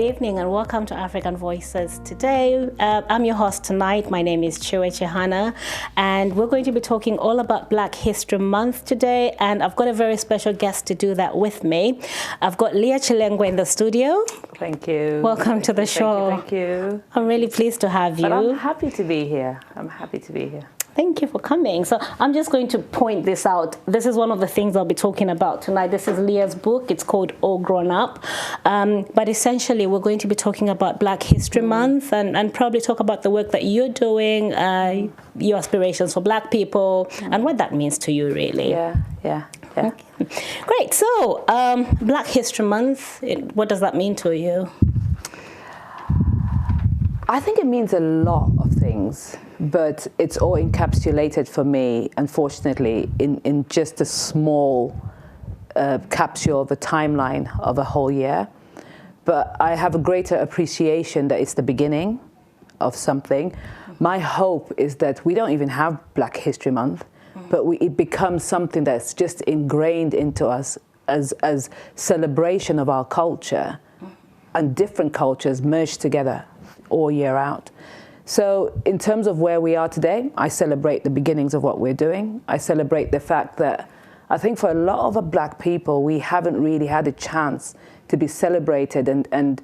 good evening and welcome to African Voices today. I'm your host tonight. My name is Chihana and we're going to be talking all about Black History Month today, and I've got a very special guest to do that with me. I've got Leah Chilengwe in the studio. Thank you. Welcome to the show. Thank you. I'm really pleased to have you. But I'm happy to be here. Thank you for coming. So I'm just going to point this out. This is one of the things I'll be talking about tonight. This is Leah's book. It's called All Grown Up. But essentially, we're going to be talking about Black History Month and probably talk about the work that you're doing, your aspirations for Black people, and what that means to you, really. Yeah. Okay. Great. So Black History Month, what does that mean to you? I think it means a lot of things, but it's all encapsulated for me, unfortunately, in just a small capsule of a timeline of a whole year. But I have a greater appreciation that it's the beginning of something. My hope is that we don't even have Black History Month, but it becomes something that's just ingrained into us as celebration of our culture, and different cultures merged together all year out. So in terms of where we are today, I celebrate the beginnings of what we're doing. I celebrate the fact that I think for a lot of Black people, we haven't really had a chance to be celebrated and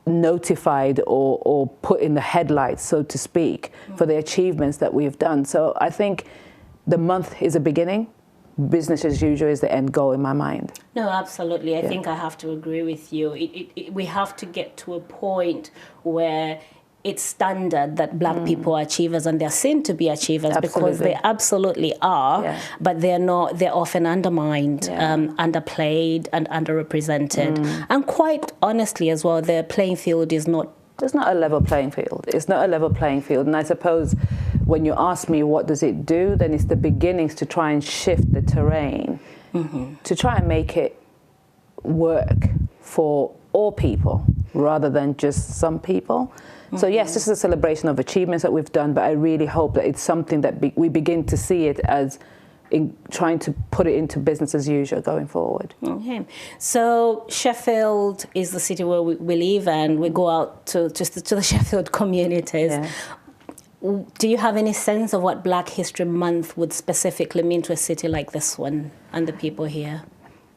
notified or put in the headlights, so to speak, for the achievements that we've done. So I think the month is a beginning. Business as usual is the end goal in my mind. No, absolutely. I think I have to agree with you. We have to get to a point where it's standard that Black people are achievers, and they're seen to be achievers because they absolutely are, but they're not. They're often undermined, underplayed, and underrepresented. And quite honestly as well, the playing field is not. There's not a level playing field. It's not a level playing field. And I suppose when you ask me what does it do, then it's the beginnings to try and shift the terrain, to try and make it work for all people rather than just some people. So yes, this is a celebration of achievements that we've done, but I really hope that it's something that we begin to see it as in trying to put it into business as usual going forward. Okay. So Sheffield is the city where we live, and we go out to the Sheffield communities. Yeah. Do you have any sense of what Black History Month would specifically mean to a city like this one and the people here?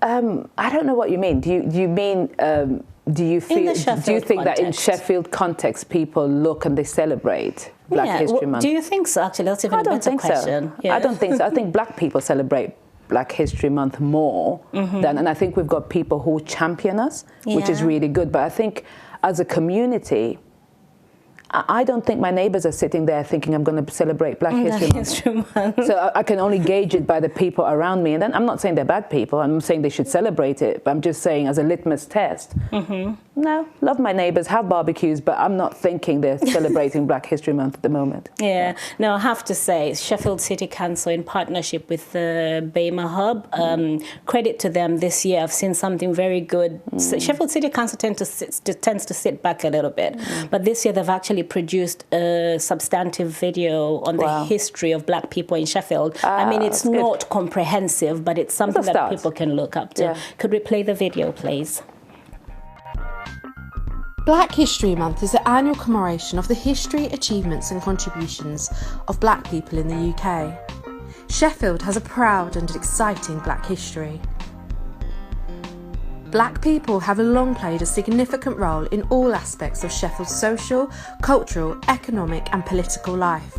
I don't know what you mean. Do you mean? Do you think context. That in Sheffield context people look and they celebrate Black History Month? Do you think so? Actually, that's even a better question. So. Yeah. I don't think so. I think Black people celebrate Black History Month more than, and I think we've got people who champion us, which is really good. But I think as a community, I don't think my neighbours are sitting there thinking I'm going to celebrate Black History Month. So I can only gauge it by the people around me. And then I'm not saying they're bad people. I'm saying they should celebrate it. But I'm just saying as a litmus test. No, love my neighbours, have barbecues, but I'm not thinking they're celebrating Black History Month at the moment. Yeah. No, I have to say, Sheffield City Council in partnership with the Bema Hub, credit to them this year. I've seen something very good. Sheffield City Council tends to sit back a little bit. But this year they've actually produced a substantive video on the history of Black people in Sheffield. I mean, it's not comprehensive, but it's something that people can look up to. Yeah. Could we play the video, please? Black History Month is the annual commemoration of the history, achievements and contributions of Black people in the UK. Sheffield has a proud and exciting Black history. Black people have long played a significant role in all aspects of Sheffield's social, cultural, economic and political life.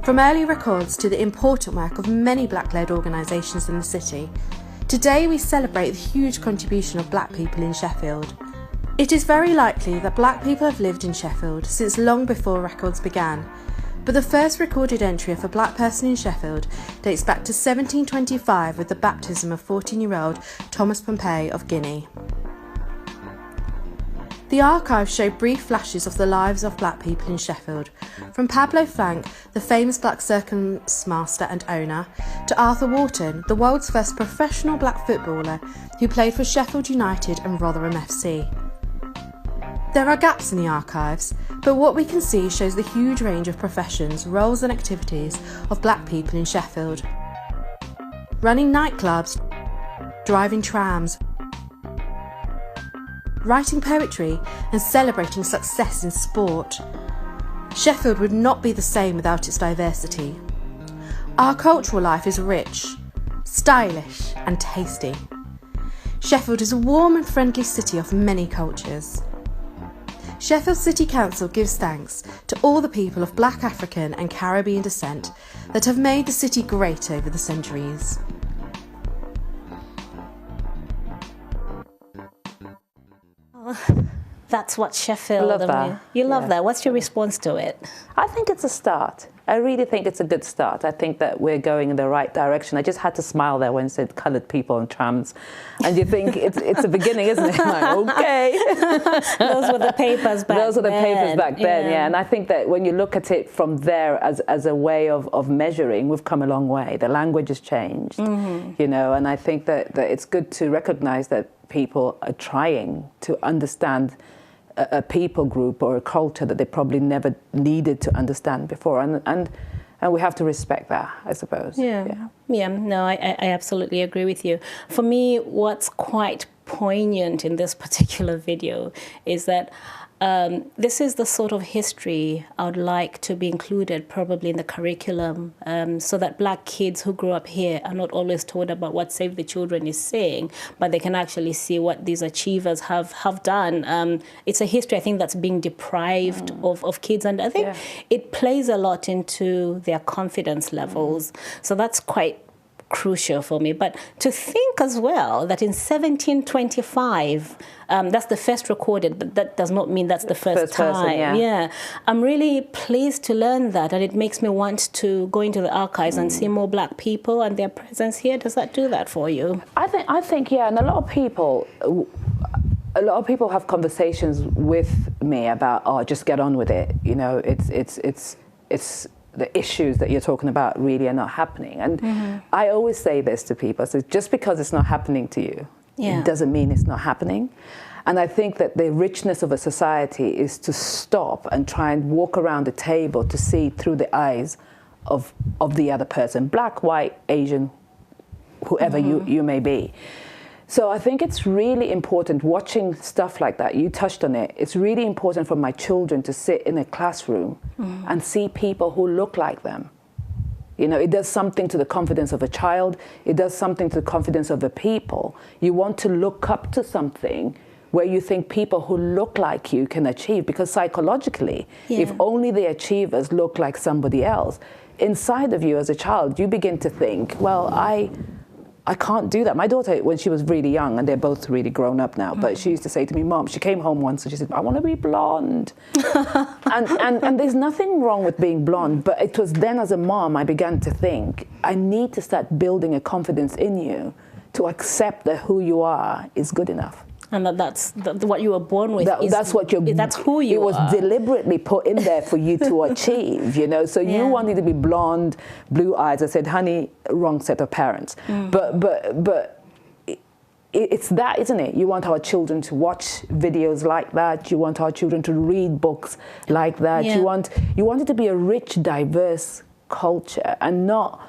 From early records to the important work of many Black-led organisations in the city, today we celebrate the huge contribution of Black people in Sheffield. It is very likely that Black people have lived in Sheffield since long before records began, but the first recorded entry of a Black person in Sheffield dates back to 1725 with the baptism of 14-year-old Thomas Pompey of Guinea. The archives show brief flashes of the lives of Black people in Sheffield, from Pablo Flank, the famous Black circus master and owner, to Arthur Wharton, the world's first professional Black footballer who played for Sheffield United and Rotherham FC. There are gaps in the archives, but what we can see shows the huge range of professions, roles and activities of Black people in Sheffield. Running nightclubs, driving trams, writing poetry and celebrating success in sport. Sheffield would not be the same without its diversity. Our cultural life is rich, stylish and tasty. Sheffield is a warm and friendly city of many cultures. Sheffield City Council gives thanks to all the people of Black, African and Caribbean descent that have made the city great over the centuries. That's what Sheffield. I love that. You love that. What's your response to it? I think it's a start. I really think it's a good start. I think that we're going in the right direction. I just had to smile there when it said coloured people on trams. And you think it's a beginning, isn't it? Like, okay. Those were the papers back then. Those were the papers back then, yeah. And I think that when you look at it from there as a way of measuring, we've come a long way. The language has changed, you know, and I think that it's good to recognise that people are trying to understand a people group or a culture that they probably never needed to understand before, and we have to respect that, I suppose. Yeah. No, I absolutely agree with you. For me, what's quite poignant in this particular video is that this is the sort of history I would like to be included probably in the curriculum, so that Black kids who grow up here are not always told about what Save the Children is saying, but they can actually see what these achievers have done. It's a history, I think, that's being deprived of kids, and I think it plays a lot into their confidence levels. So that's quite crucial for me. But to think as well that in 1725, that's the first recorded, but that does not mean that's the first time. Person, yeah. I'm really pleased to learn that, and it makes me want to go into the archives and see more Black people and their presence here. Does that do that for you? I think yeah, and a lot of people have conversations with me about, oh, just get on with it. You know, it's the issues that you're talking about really are not happening. And I always say this to people, so just because it's not happening to you, it doesn't mean it's not happening. And I think that the richness of a society is to stop and try and walk around the table to see through the eyes of the other person, Black, white, Asian, whoever you may be. So I think it's really important watching stuff like that. You touched on it. It's really important for my children to sit in a classroom and see people who look like them. You know, it does something to the confidence of a child. It does something to the confidence of the people. You want to look up to something where you think people who look like you can achieve, because psychologically, if only the achievers look like somebody else, inside of you as a child, you begin to think, well, I can't do that. My daughter, when she was really young, and they're both really grown up now, but she used to say to me, Mom, she came home once and she said, I want to be blonde. and there's nothing wrong with being blonde, but it was then as a mom I began to think, I need to start building a confidence in you to accept that who you are is good enough. And that's what you were born with. That's who you are. It was deliberately put in there for you to achieve, you know. So you wanted to be blonde, blue eyes. I said, honey, wrong set of parents. But it's that, isn't it? You want our children to watch videos like that. You want our children to read books like that. You want it to be a rich, diverse culture, and not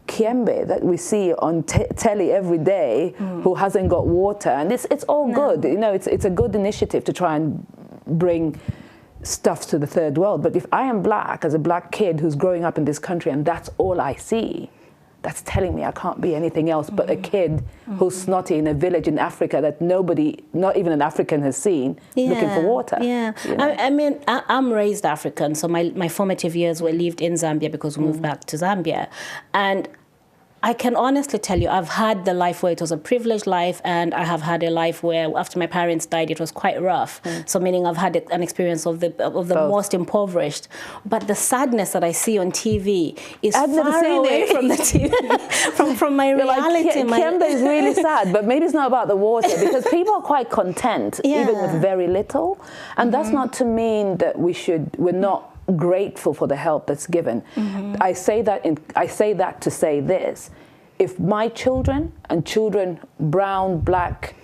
Kiembe that we see on telly every day who hasn't got water. And it's all good. You know, it's a good initiative to try and bring stuff to the third world. But if I am Black, as a Black kid who's growing up in this country, and that's all I see, that's telling me I can't be anything else but a kid who's snotty in a village in Africa that nobody, not even an African, has seen, looking for water. Yeah, you know? I mean, I'm raised African, so my formative years were lived in Zambia because we moved back to Zambia. And I can honestly tell you, I've had the life where it was a privileged life, and I have had a life where after my parents died, it was quite rough. So meaning I've had an experience of the most impoverished. But the sadness that I see on TV is far away from the TV, from my reality. Kiembe is really sad, but maybe it's not about the water, because people are quite content, even with very little. And that's not to mean that we're not grateful for the help that's given. I say that to say this: if my children and children, brown, Black,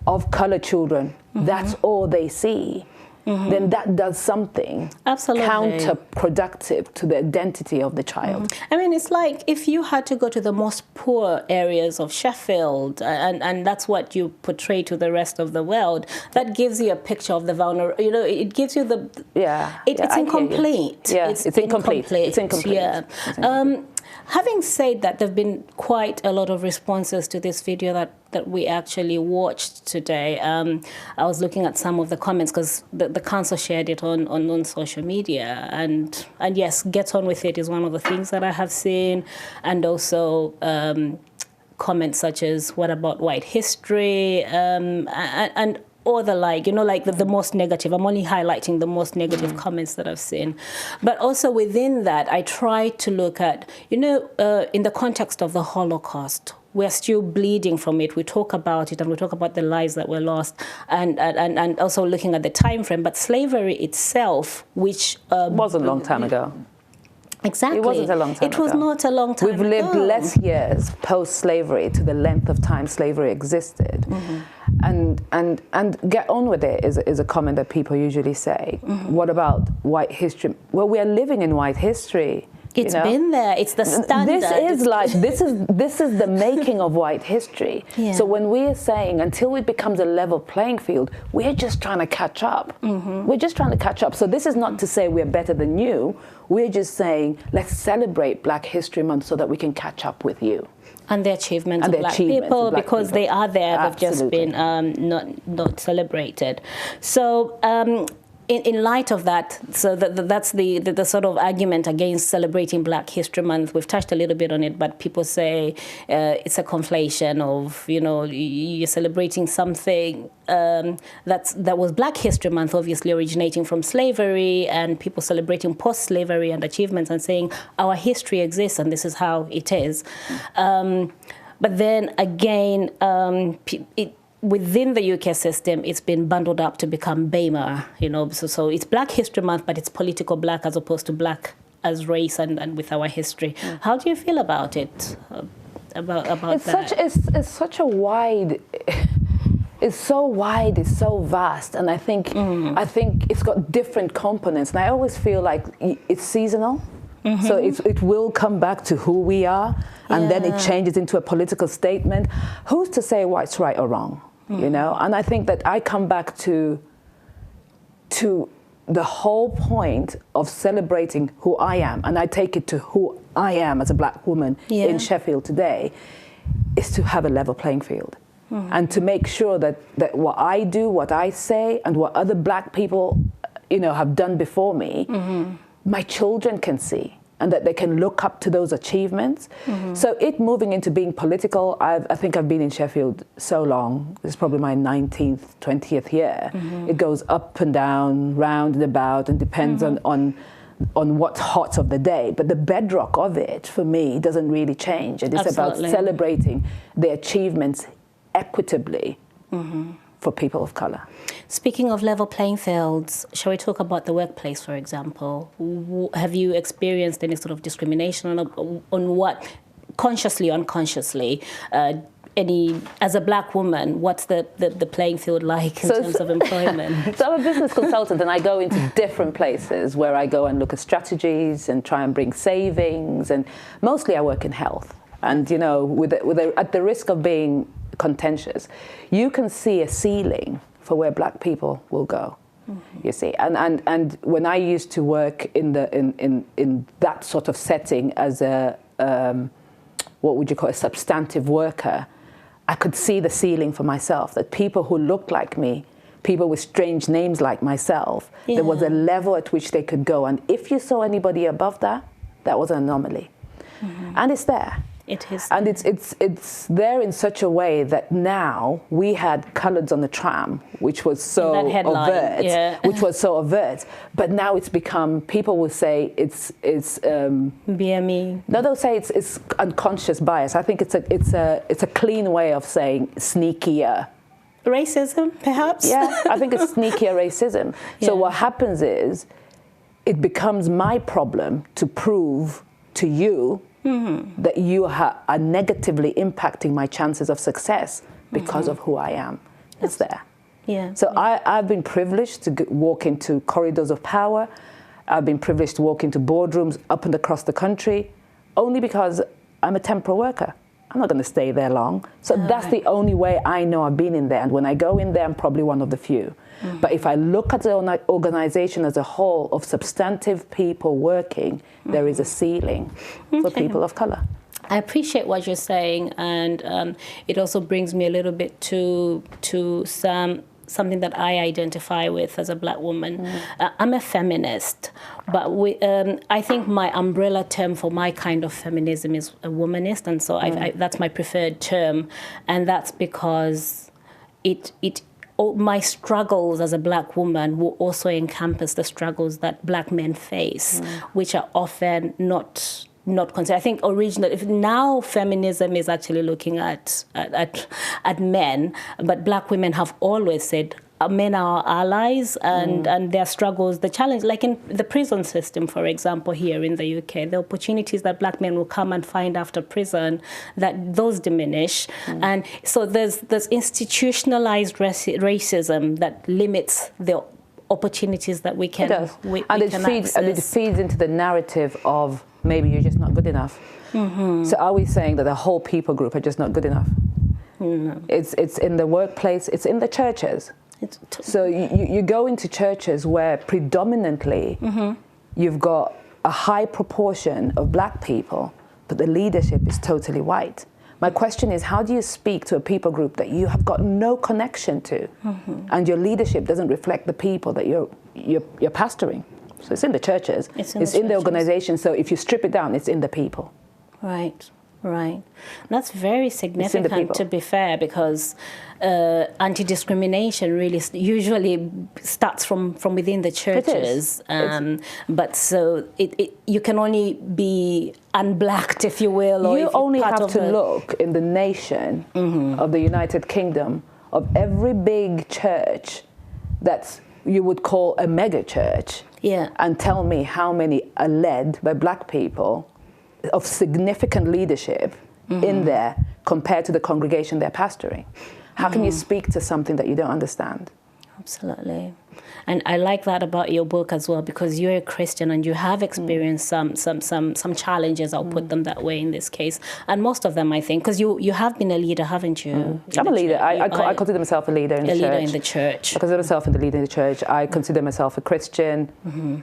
of color children, that's all they see, then that does something counterproductive to the identity of the child. I mean, it's like if you had to go to the most poor areas of Sheffield, and that's what you portray to the rest of the world, that gives you a picture of the vulnerable. You know, it gives you the it's incomplete. Yeah, it's incomplete. It's incomplete. Yeah. It's incomplete. Having said that, there have been quite a lot of responses to this video that we actually watched today. I was looking at some of the comments because the council shared it on social media. And yes, get on with it is one of the things that I have seen. And also comments such as, what about white history? And or the like, you know, like the most negative. I'm only highlighting the most negative comments that I've seen. But also within that, I try to look at, you know, in the context of the Holocaust, we're still bleeding from it. We talk about it and we talk about the lives that were lost and also looking at the time frame. But slavery itself, which... was a long time ago. Exactly. It wasn't a long time ago. It was not a long time ago. We've lived less years post-slavery to the length of time slavery existed. And get on with it is a comment that people usually say. What about white history? Well, we are living in white history. It's been there. It's the standard. This is the making of white history. Yeah. So when we are saying until it becomes a level playing field, we're just trying to catch up. We're just trying to catch up. So this is not to say we're better than you. We're just saying let's celebrate Black History Month so that we can catch up with you. And the achievements of Black people, because they are there. Absolutely. They've just been not celebrated. So in light of that, so that's the sort of argument against celebrating Black History Month. We've touched a little bit on it, but people say it's a conflation of, you know, you're celebrating something that was Black History Month, obviously originating from slavery, and people celebrating post-slavery and achievements and saying our history exists and this is how it is. But then again, within the UK system, it's been bundled up to become BAMA, you know. So it's Black History Month, but it's political Black as opposed to Black as race and with our history. How do you feel about it? About that? It's such a wide. It's so wide. It's so vast, and I think it's got different components. And I always feel like it's seasonal. So it will come back to who we are, and then it changes into a political statement. Who's to say what's right or wrong? You know, and I think that I come back to the whole point of celebrating who I am, and I take it to who I am as a Black woman in Sheffield today, is to have a level playing field. And to make sure that what I do, what I say, and what other Black people, you know, have done before me, my children can see, and that they can look up to those achievements. So it moving into being political, I think I've been in Sheffield so long, it's probably my 19th, 20th year. It goes up and down, round and about, and depends on what's hot of the day. But the bedrock of it, for me, doesn't really change. It is about celebrating the achievements equitably for people of colour. Speaking of level playing fields, shall we talk about the workplace, for example? Have you experienced any sort of discrimination on what, consciously, unconsciously, as a Black woman, what's the playing field like in terms of employment? So I'm a business consultant, and I go into different places where I go and look at strategies and try and bring savings, and mostly I work in health. And, you know, at the risk of being contentious, you can see a ceiling for where Black people will go. You see, and when I used to work in that sort of setting as a what would you call a substantive worker, I could see the ceiling for myself, that people who looked like me, people with strange names like myself, there was a level at which they could go, and if you saw anybody above that, that was an anomaly. And it's there. It is. And it's there in such a way that now we had colours on the tram, which was so overt, but now it's become, people will say it's BME. No, they'll say it's unconscious bias. I think it's a clean way of saying sneakier. Racism, perhaps? Yeah, I think it's sneakier racism. So what happens is, it becomes my problem to prove to you that you are negatively impacting my chances of success because of who I am. It's there. Yeah. So I've been privileged to walk into corridors of power. I've been privileged to walk into boardrooms up and across the country, only because I'm a temporary worker. I'm not going to stay there long. So that's the only way I know I've been in there. And when I go in there, I'm probably one of the few. But if I look at the organization as a whole of substantive people working, there is a ceiling for people of color. I appreciate what you're saying, and it also brings me a little bit to something that I identify with as a Black woman. I'm a feminist, but I think my umbrella term for my kind of feminism is a womanist, and so that's my preferred term, and that's because my struggles as a Black woman will also encompass the struggles that Black men face, which are often not considered. I think originally, now feminism is actually looking at men, but Black women have always said men are our allies, and their struggles, the challenge, like in the prison system, for example, here in the UK, the opportunities that Black men will come and find after prison, that those diminish. And so there's institutionalized racism that limits the opportunities that we can access. It feeds into the narrative of maybe you're just not good enough. So are we saying that the whole people group are just not good enough? No. It's in the workplace, it's in the churches. So you go into churches where predominantly you've got a high proportion of Black people, but the leadership is totally white. My question is, how do you speak to a people group that you have got no connection to, and your leadership doesn't reflect the people that you're pastoring? So it's in the churches, it's in the organization. So if you strip it down, it's in the people. Right. That's very significant, to be fair, because anti-discrimination really usually starts from within the churches. But so you can only be unblacked, if you will. Or you only have to look in the nation of the United Kingdom of every big church that's you would call a mega church, and tell me how many are led by Black people of significant leadership in there compared to the congregation they're pastoring. How can you speak to something that you don't understand? Absolutely. And I like that about your book as well, because you're a Christian and you have experienced some challenges, I'll put them that way in this case. And most of them, I think, because you have been a leader, haven't you? I'm a leader. I consider myself a leader in the church. A leader in the church. I consider myself a leader in the church. I consider myself a Christian,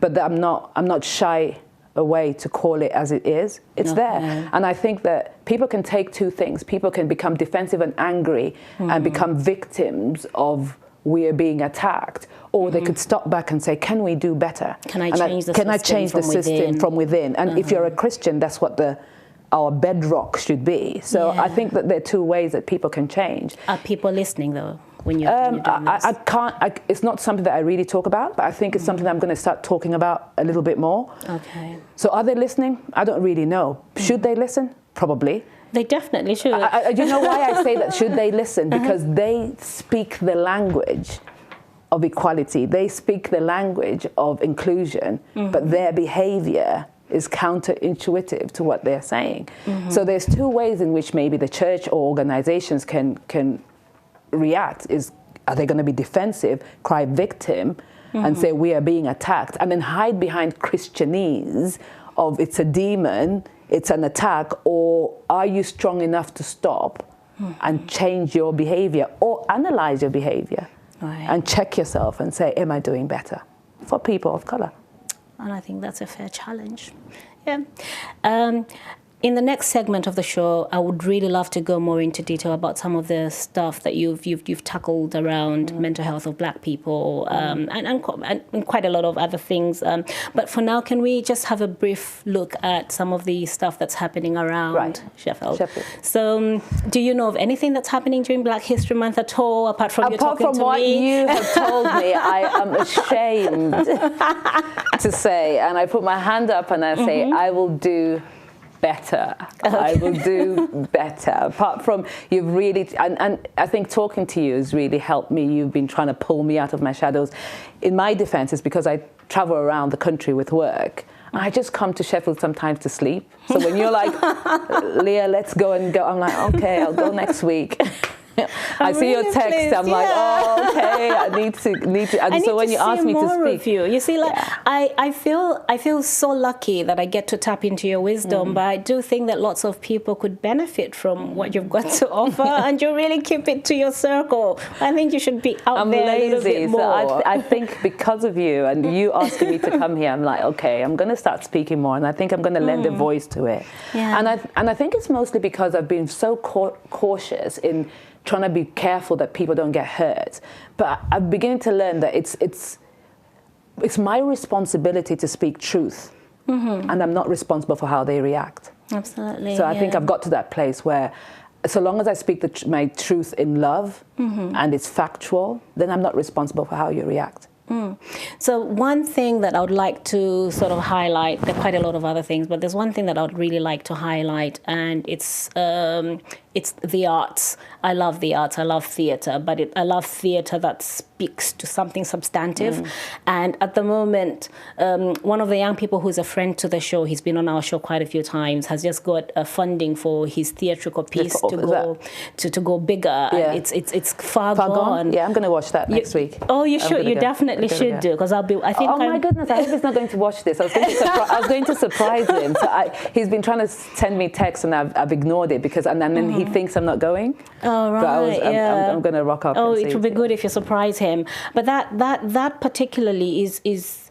but I'm not shy away to call it as it is. It's there. And I think that people can take two things. People can become defensive and angry and become victims of we are being attacked, or they could stop back and say, can we do better? Can I change the system from within? And if you're a Christian, that's what our bedrock should be. So I think that there are two ways that people can change. Are people listening though? When you're doing this? I can't. It's not something that I really talk about, but I think it's something that I'm going to start talking about a little bit more. Okay. So are they listening? I don't really know. Should they listen? Probably. They definitely should. Do you know why I say that? Should they listen? Because they speak the language of equality. They speak the language of inclusion, but their behavior is counterintuitive to what they're saying. So there's two ways in which maybe the church or organizations can react. Are they going to be defensive, cry victim, and say we are being attacked, and then hide behind Christianese of it's a demon, it's an attack, or are you strong enough to stop and change your behavior or analyze your behavior and check yourself and say, am I doing better for people of color? And I think that's a fair challenge. Yeah. In the next segment of the show, I would really love to go more into detail about some of the stuff that you've tackled around mental health of Black people and quite a lot of other things. But for now, can we just have a brief look at some of the stuff that's happening around Sheffield? So, do you know of anything that's happening during Black History Month at all, apart from you talking to me? Apart from what you have told me, I am ashamed to say, and I put my hand up and I say, I will do better. I will do better. Apart from you've really, and I think talking to you has really helped me. You've been trying to pull me out of my shadows. In my defense, it's because I travel around the country with work. I just come to Sheffield sometimes to sleep. So when you're like, Leah, let's go and go, I'm like, okay, I'll go next week. I see your really text. pleased, I'm like, oh, okay. I need to. And so when you ask me to speak, you see, like I feel so lucky that I get to tap into your wisdom. But I do think that lots of people could benefit from what you've got to offer, and you really keep it to your circle. I think you should be out there a little bit more. So I think because of you and you asking me to come here, I'm like, okay, I'm going to start speaking more, and I think I'm going to lend a voice to it. Yeah. And I think it's mostly because I've been so cautious in trying to be careful that people don't get hurt. But I'm beginning to learn that it's my responsibility to speak truth, and I'm not responsible for how they react. Absolutely. So I think I've got to that place where, so long as I speak my truth in love and it's factual, then I'm not responsible for how you react. So one thing that I would like to sort of highlight, there are quite a lot of other things, but there's one thing that I would really like to highlight, and it's the arts. I love the arts. I love theatre, but I love theatre that speaks to something substantive. And at the moment, one of the young people who's a friend to the show, he's been on our show quite a few times, has just got funding for his theatrical piece to go bigger. Yeah. And it's far gone. Yeah, I'm going to watch that next week. Oh, you should. You definitely should do, because I'll be. I think. Oh my goodness! I hope he's not going to watch this. I was going to surprise him. So he's been trying to send me texts, and I've ignored it because, and then he thinks I'm not going. Oh right. But I'm going to rock up. Oh, and it would be good if you surprise him. But that particularly is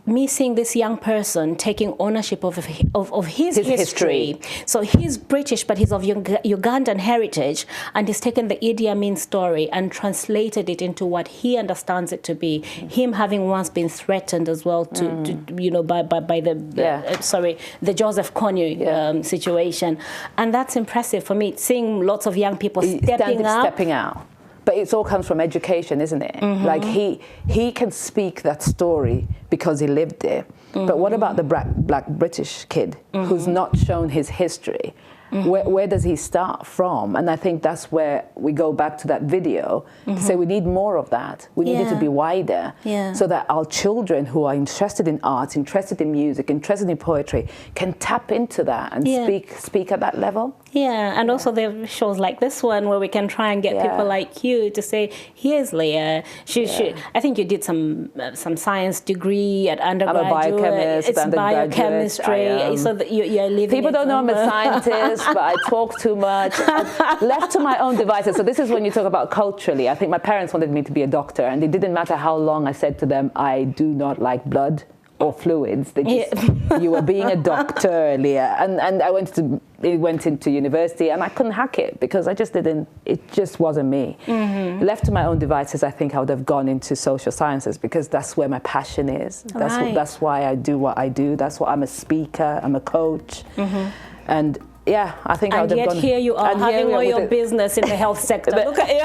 me seeing this young person taking ownership of his history. So he's British, but he's of Ugandan heritage, and he's taken the Idi Amin story and translated it into what he understands it to be. Him having once been threatened as well to by the Joseph Kony situation, and that's impressive for me. Seeing lots of young people stepping out. But it all comes from education, isn't it? Like he can speak that story because he lived there. But what about the black British kid who's not shown his history? Where does he start from? And I think that's where we go back to that video to say we need more of that. We need it to be wider so that our children who are interested in art, interested in music, interested in poetry can tap into that and speak at that level. Yeah, and also there are shows like this one where we can try and get people like you to say, here's Leah. I think you did some science degree at undergraduate. I'm a biochemist. It's biochemistry. So that you're living. People don't know I'm a scientist, but I talk too much. I'm left to my own devices. So this is when you talk about culturally. I think my parents wanted me to be a doctor, and it didn't matter how long I said to them, I do not like blood or fluids. They just, you were being a doctor, Leah. And I went into university, and I couldn't hack it because it just wasn't me. Left to my own devices, I think I would have gone into social sciences because that's where my passion is. That's why I do what I do. That's why I'm a speaker, I'm a coach. And yeah, I think I would have gone. And yet here you are having all your business in the health sector. Look at you.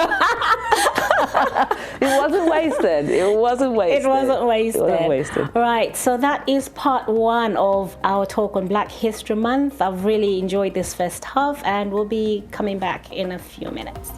It wasn't wasted. It wasn't wasted. Right, so that is part one of our talk on Black History Month. I've really enjoyed this first half, and we'll be coming back in a few minutes.